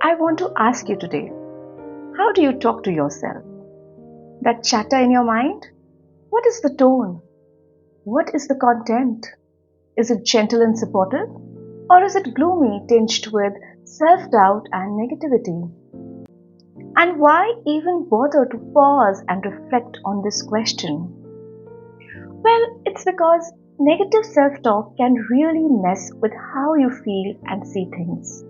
I want to ask you today, how do you talk to yourself? That chatter in your mind? What is the tone? What is the content? Is it gentle and supportive? Or is it gloomy, tinged with self-doubt and negativity? And why even bother to pause and reflect on this question? Well, it's because negative self-talk can really mess with how you feel and see things.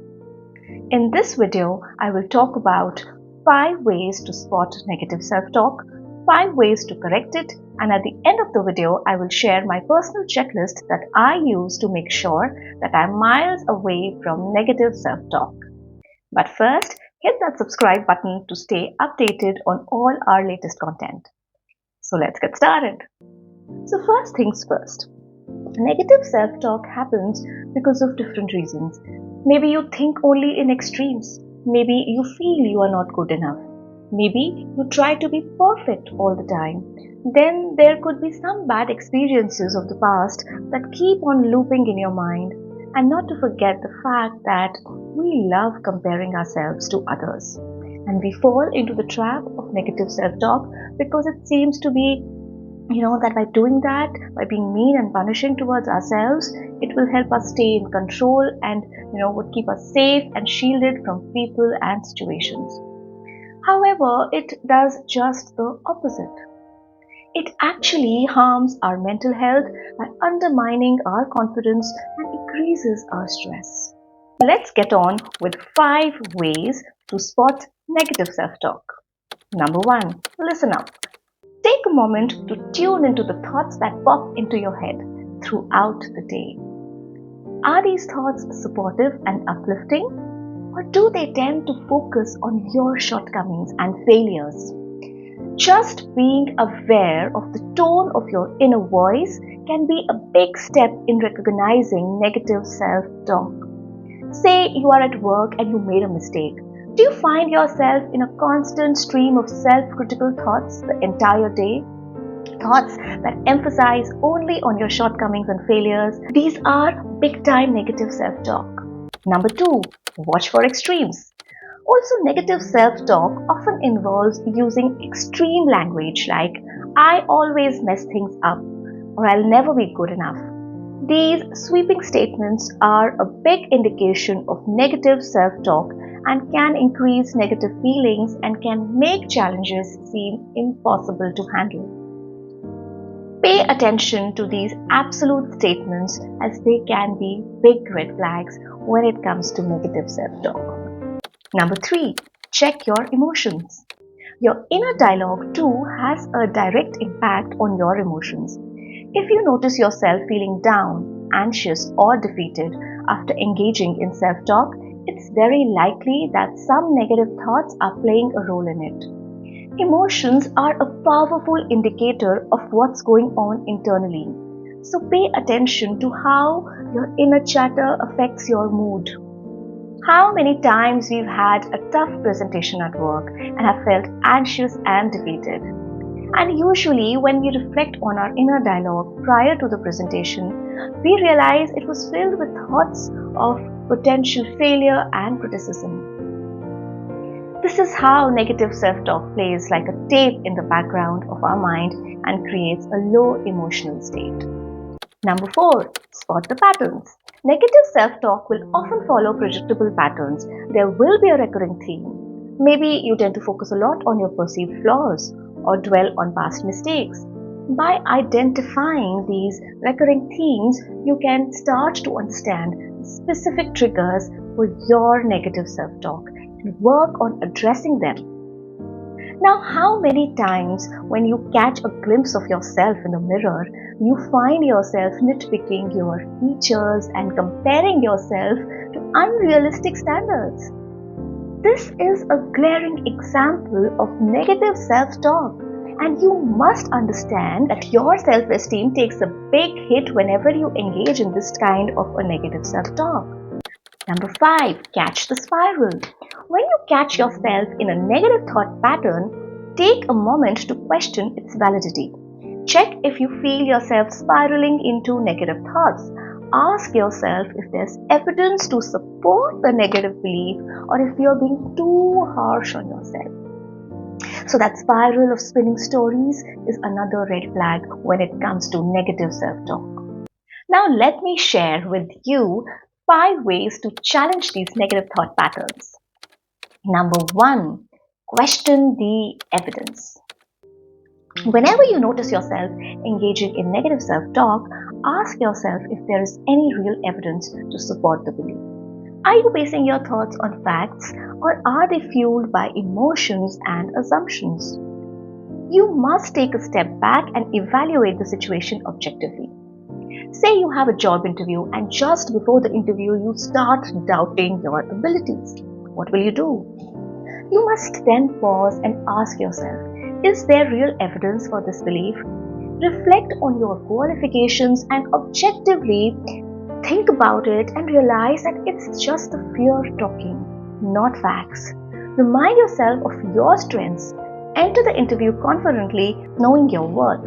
In this video, I will talk about 5 ways to spot negative self-talk, 5 ways to correct it, and at the end of the video, I will share my personal checklist that I use to make sure that I'm miles away from negative self-talk. But first, hit that subscribe button to stay updated on all our latest content. So let's get started. So first things first. Negative self-talk happens because of different reasons. Maybe you think only in extremes. Maybe you feel you are not good enough. Maybe you try to be perfect all the time. Then there could be some bad experiences of the past that keep on looping in your mind. And not to forget the fact that we love comparing ourselves to others. And we fall into the trap of negative self-talk because it seems to be that by doing that, by being mean and punishing towards ourselves, it will help us stay in control and would keep us safe and shielded from people and situations. However, it does just the opposite. It actually harms our mental health by undermining our confidence and increases our stress. Let's get on with 5 ways to spot negative self-talk. Number 1, listen up. Take a moment to tune into the thoughts that pop into your head throughout the day. Are these thoughts supportive and uplifting, or do they tend to focus on your shortcomings and failures? Just being aware of the tone of your inner voice can be a big step in recognizing negative self-talk. Say you are at work and you made a mistake. Do you find yourself in a constant stream of self-critical thoughts the entire day? Thoughts that emphasize only on your shortcomings and failures. These are big-time negative self-talk. Number 2, watch for extremes. Also, negative self-talk often involves using extreme language like, I always mess things up, or I'll never be good enough. These sweeping statements are a big indication of negative self-talk and can increase negative feelings and can make challenges seem impossible to handle. Pay attention to these absolute statements as they can be big red flags when it comes to negative self-talk. Number 3, check your emotions. Your inner dialogue too has a direct impact on your emotions. If you notice yourself feeling down, anxious, or defeated after engaging in self-talk, it's very likely that some negative thoughts are playing a role in it. Emotions are a powerful indicator of what's going on internally. So pay attention to how your inner chatter affects your mood. How many times we've had a tough presentation at work and have felt anxious and defeated. And usually when we reflect on our inner dialogue prior to the presentation, we realize it was filled with thoughts of potential failure and criticism. This is how negative self-talk plays like a tape in the background of our mind and creates a low emotional state. Number 4, spot the patterns. Negative self-talk will often follow predictable patterns. There will be a recurring theme. Maybe you tend to focus a lot on your perceived flaws or dwell on past mistakes. By identifying these recurring themes, you can start to understand specific triggers for your negative self-talk and work on addressing them. Now, how many times when you catch a glimpse of yourself in the mirror, you find yourself nitpicking your features and comparing yourself to unrealistic standards? This is a glaring example of negative self-talk, and you must understand that your self-esteem takes a big hit whenever you engage in this kind of a negative self-talk. Number 5, catch the spiral. When you catch yourself in a negative thought pattern, take a moment to question its validity. Check if you feel yourself spiraling into negative thoughts. ask yourself if there's evidence to support the negative belief or if you're being too harsh on yourself. So that spiral of spinning stories is another red flag when it comes to negative self-talk. Now let me share with you 5 ways to challenge these negative thought patterns. Number 1, question the evidence. Whenever you notice yourself engaging in negative self-talk, ask yourself if there is any real evidence to support the belief. Are you basing your thoughts on facts or are they fueled by emotions and assumptions? You must take a step back and evaluate the situation objectively. Say you have a job interview and just before the interview you start doubting your abilities. What will you do? You must then pause and ask yourself, is there real evidence for this belief? Reflect on your qualifications and objectively think about it and realize that it's just the fear talking, not facts. Remind yourself of your strengths. Enter the interview confidently, knowing your worth.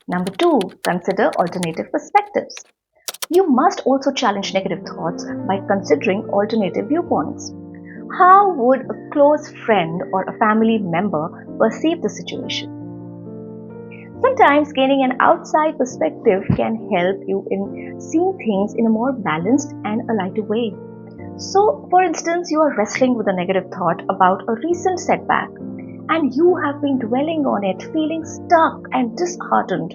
Number 2, consider alternative perspectives. You must also challenge negative thoughts by considering alternative viewpoints. How would a close friend or a family member perceive the situation? Sometimes gaining an outside perspective can help you in seeing things in a more balanced and a lighter way. So, for instance, you are wrestling with a negative thought about a recent setback and you have been dwelling on it, feeling stuck and disheartened.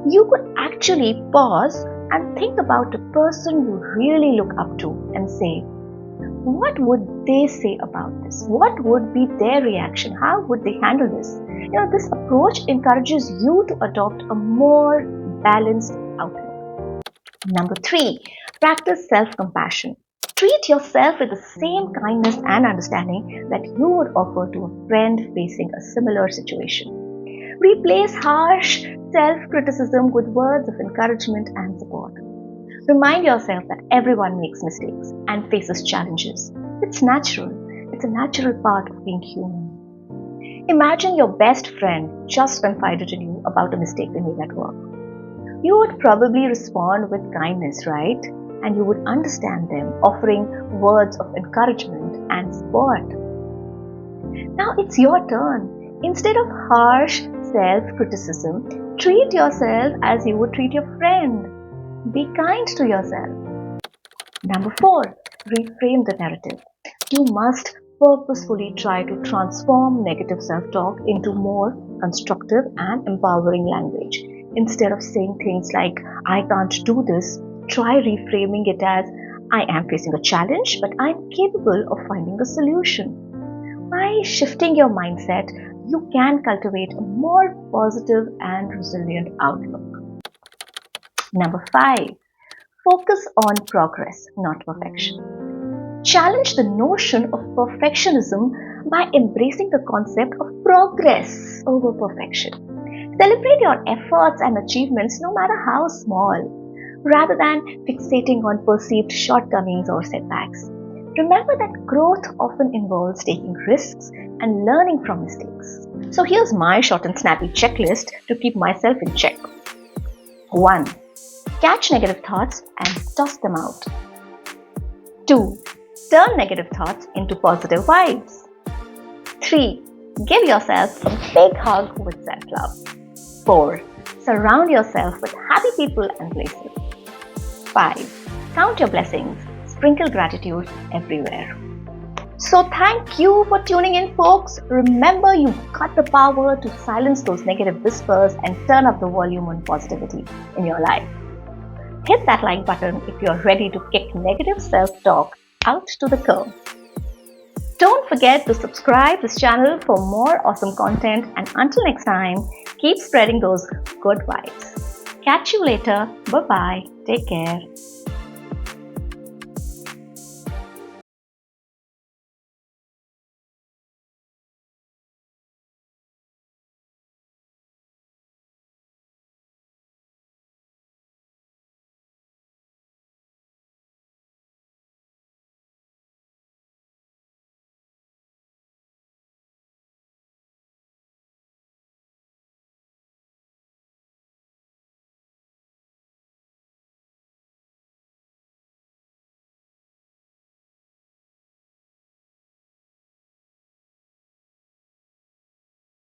You could actually pause and think about the person you really look up to and say, what would they say about this? What would be their reaction? How would they handle this? This approach encourages you to adopt a more balanced outlook. Number 3, practice self-compassion. Treat yourself with the same kindness and understanding that you would offer to a friend facing a similar situation. Replace harsh self-criticism with words of encouragement and support. Remind yourself that everyone makes mistakes and faces challenges. It's natural. It's a natural part of being human. Imagine your best friend just confided in you about a mistake they made at work. You would probably respond with kindness, right? And you would understand them, offering words of encouragement and support. Now it's your turn. Instead of harsh self-criticism, treat yourself as you would treat your friend. Be kind to yourself. Number 4, reframe the narrative. You must purposefully try to transform negative self-talk into more constructive and empowering language. Instead of saying things like, I can't do this, try reframing it as, I am facing a challenge, but I'm capable of finding a solution. By shifting your mindset, you can cultivate a more positive and resilient outlook. Number 5, focus on progress, not perfection. Challenge the notion of perfectionism by embracing the concept of progress over perfection. Celebrate your efforts and achievements no matter how small, rather than fixating on perceived shortcomings or setbacks. Remember that growth often involves taking risks and learning from mistakes. So here's my short and snappy checklist to keep myself in check. 1. Catch negative thoughts and toss them out. 2. Turn negative thoughts into positive vibes. 3. Give yourself a big hug with self-love. 4. Surround yourself with happy people and places. 5. Count your blessings. Sprinkle gratitude everywhere. So thank you for tuning in, folks. Remember, you've got the power to silence those negative whispers and turn up the volume on positivity in your life. Hit that like button if you're ready to kick negative self-talk out to the curb. Don't forget to subscribe this channel for more awesome content, and until next time, keep spreading those good vibes. Catch you later. Bye-bye. Take care.